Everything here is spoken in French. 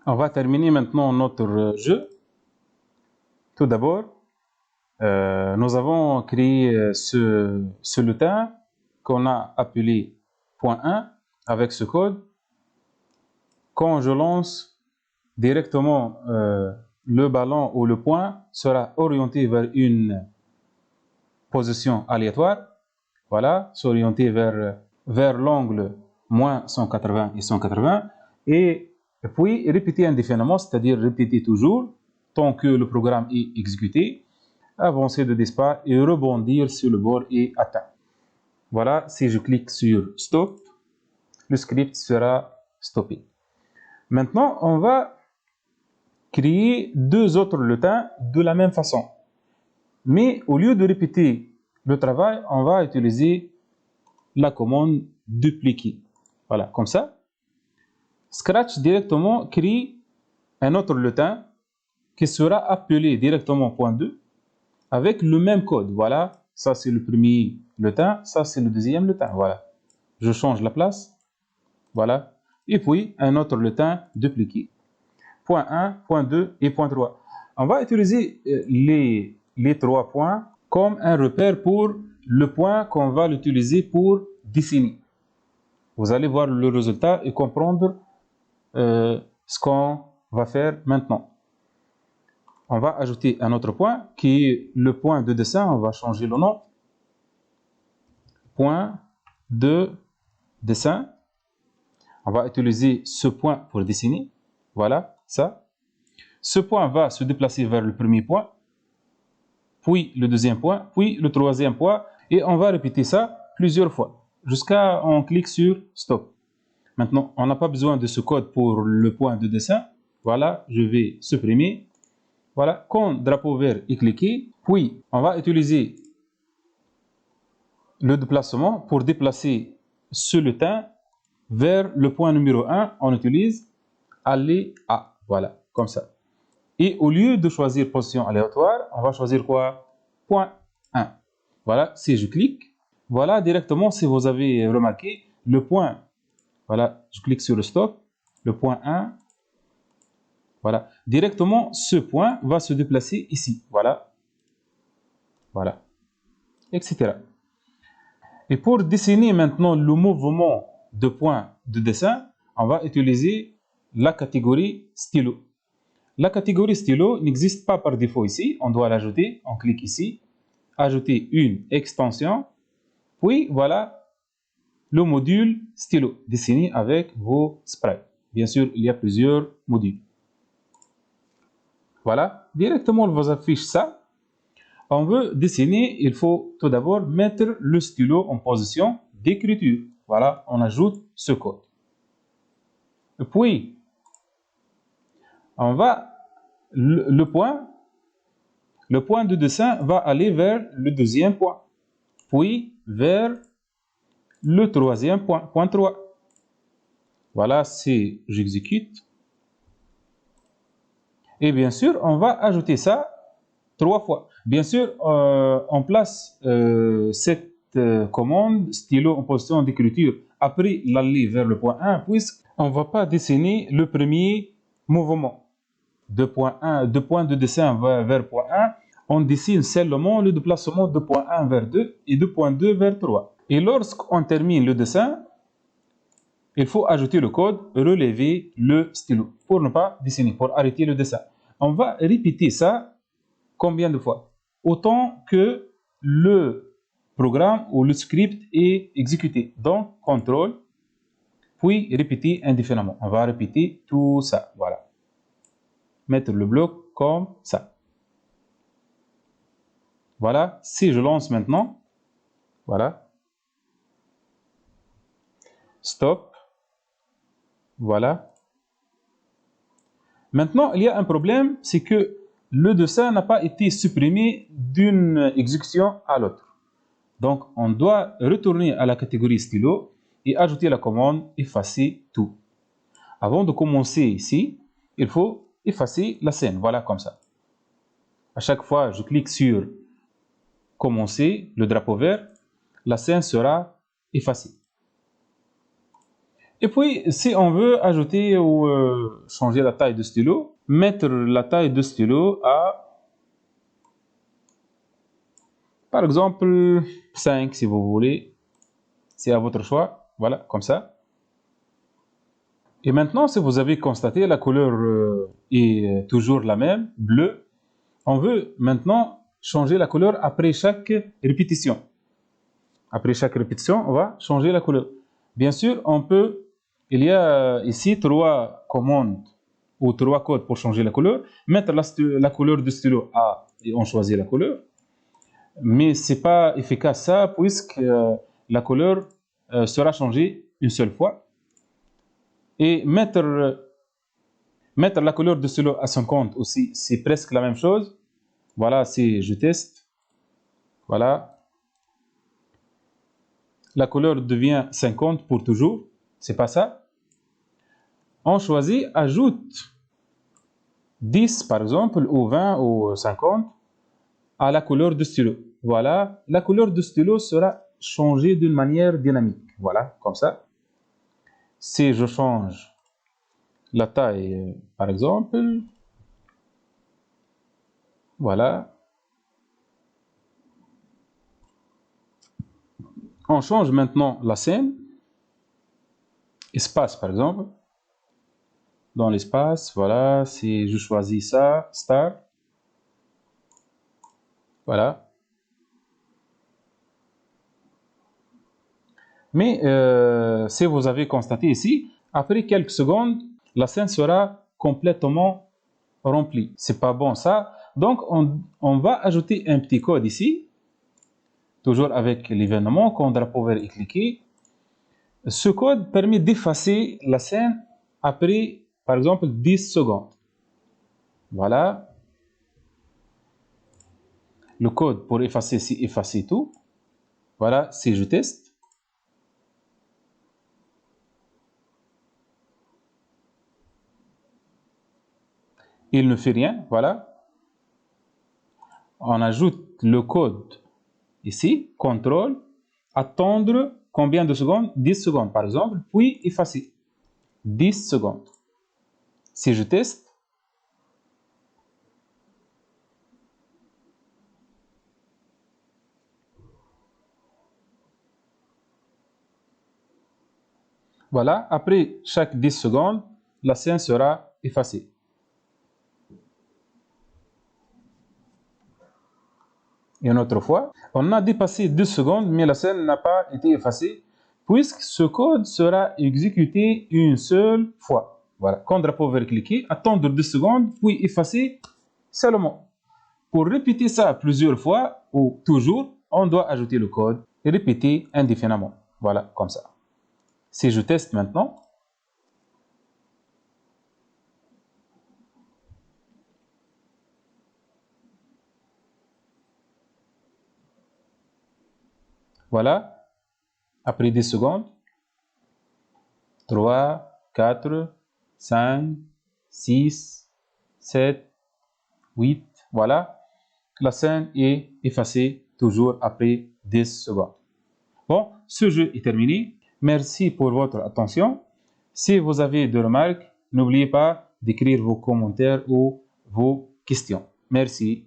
On va terminer maintenant notre jeu. Tout d'abord, nous avons créé ce lutin qu'on a appelé point 1 avec ce code. Quand je lance directement le ballon ou le point sera orienté vers une position aléatoire. Voilà, s'orienter vers l'angle moins 180 et 180 et puis répéter indéfiniment, c'est-à-dire répéter toujours tant que le programme est exécuté, avancer de 10 pas et rebondir sur le bord et atteint. Voilà, si je clique sur stop, le script sera stoppé. Maintenant, on va créer deux autres lutins de la même façon. Mais au lieu de répéter le travail, on va utiliser la commande dupliquer. Voilà, comme ça. Scratch directement crée un autre lutin qui sera appelé directement point 2 avec le même code. Voilà, ça c'est le premier lutin, ça c'est le deuxième lutin. Voilà, je change la place. Voilà, et puis un autre lutin dupliqué. Point 1, point 2 et point 3. On va utiliser les 3 points comme un repère pour le point qu'on va l'utiliser pour dessiner. Vous allez voir le résultat et comprendre ce qu'on va faire maintenant. On va ajouter un autre point qui est le point de dessin. On va changer le nom. Point de dessin. On va utiliser ce point pour dessiner. Voilà, ça. Ce point va se déplacer vers le premier point, puis le deuxième point, puis le troisième point. Et on va répéter ça plusieurs fois jusqu'à on clique sur stop. Maintenant, on n'a pas besoin de ce code pour le point de dessin. Voilà, je vais supprimer. Voilà, quand drapeau vert est cliqué, puis on va utiliser le déplacement pour déplacer ce lutin vers le point numéro 1. On utilise aller à. Voilà, comme ça. Et au lieu de choisir position aléatoire, on va choisir quoi? Point 1. Voilà, si je clique, voilà directement, si vous avez remarqué, le point. Voilà, je clique sur le stop, le point 1. Voilà, directement, ce point va se déplacer ici. Voilà. Voilà. Etc. Et pour dessiner maintenant le mouvement de point de dessin, on va utiliser la catégorie stylo. La catégorie stylo n'existe pas par défaut ici. On doit l'ajouter. On clique ici. Ajouter une extension. Puis voilà le module stylo. Dessiner avec vos sprites. Bien sûr, il y a plusieurs modules. Voilà, directement, on vous affiche ça. On veut dessiner, il faut tout d'abord mettre le stylo en position d'écriture. Voilà, on ajoute ce code. Et puis, on va, le point de dessin va aller vers le deuxième point. Puis, vers le troisième point, point 3. Voilà, si j'exécute. Et bien sûr, on va ajouter ça 3 fois. Bien sûr, on place cette commande stylo en position d'écriture après l'aller vers le point 1, puisqu'on ne va pas dessiner le premier mouvement. De point de dessin vers point 1, on dessine seulement le déplacement de point 1 vers 2 et de point 2 vers 3. Et lorsqu'on termine le dessin, il faut ajouter le code relever le stylo pour ne pas dessiner, pour arrêter le dessin. On va répéter ça combien de fois? Autant que le programme ou le script est exécuté. Donc, contrôle, puis répéter indéfiniment. On va répéter tout ça. Voilà. Mettre le bloc comme ça. Voilà. Si je lance maintenant, voilà. Stop. Voilà. Maintenant, il y a un problème, c'est que le dessin n'a pas été supprimé d'une exécution à l'autre. Donc, on doit retourner à la catégorie stylo et ajouter la commande effacer tout. Avant de commencer ici, il faut effacer la scène. Voilà, comme ça. À chaque fois, je clique sur commencer, le drapeau vert, la scène sera effacée. Et puis, si on veut ajouter ou changer la taille de stylo, mettre la taille de stylo à, par exemple, 5 si vous voulez. C'est à votre choix. Voilà, comme ça. Et maintenant, si vous avez constaté, la couleur est toujours la même, bleu. On veut maintenant changer la couleur après chaque répétition. Après chaque répétition, on va changer la couleur. Bien sûr, il y a ici 3 commandes ou 3 codes pour changer la couleur. Mettre la couleur du stylo à et on choisit la couleur. Mais c'est pas efficace ça, puisque la couleur sera changée une seule fois. Et mettre la couleur de stylo à 50 aussi, c'est presque la même chose. Voilà, si je teste. Voilà. La couleur devient 50 pour toujours. C'est pas ça. On choisit, ajoute 10 par exemple, ou 20 ou 50 à la couleur de stylo. Voilà, la couleur de stylo sera changée d'une manière dynamique. Voilà, comme ça. Si je change la taille, par exemple, voilà. On change maintenant la scène. Espace, par exemple. Dans l'espace, voilà, si je choisis ça, star. Voilà. Mais si vous avez constaté ici, après quelques secondes, la scène sera complètement remplie. C'est pas bon ça. Donc on va ajouter un petit code ici, toujours avec l'événement. Quand drapeau vert est cliqué, ce code permet d'effacer la scène après, par exemple, 10 secondes. Voilà. Le code pour effacer, c'est effacer tout. Voilà, si je teste. Il ne fait rien, voilà. On ajoute le code ici, contrôle, attendre combien de secondes? 10 secondes par exemple, puis effacer. 10 secondes. Si je teste, voilà, après chaque 10 secondes, la scène sera effacée. Et une autre fois, on a dépassé 2 secondes, mais la scène n'a pas été effacée, puisque ce code sera exécuté une seule fois. Voilà, quand le drapeau vert cliqué, attendre 2 secondes, puis effacer seulement. Pour répéter ça plusieurs fois, ou toujours, on doit ajouter le code et répéter indéfiniment. Voilà, comme ça. Si je teste maintenant, voilà, après 10 secondes, 3, 4, 5, 6, 7, 8, voilà, la scène est effacée toujours après 10 secondes. Bon, ce jeu est terminé. Merci pour votre attention. Si vous avez des remarques, n'oubliez pas d'écrire vos commentaires ou vos questions. Merci.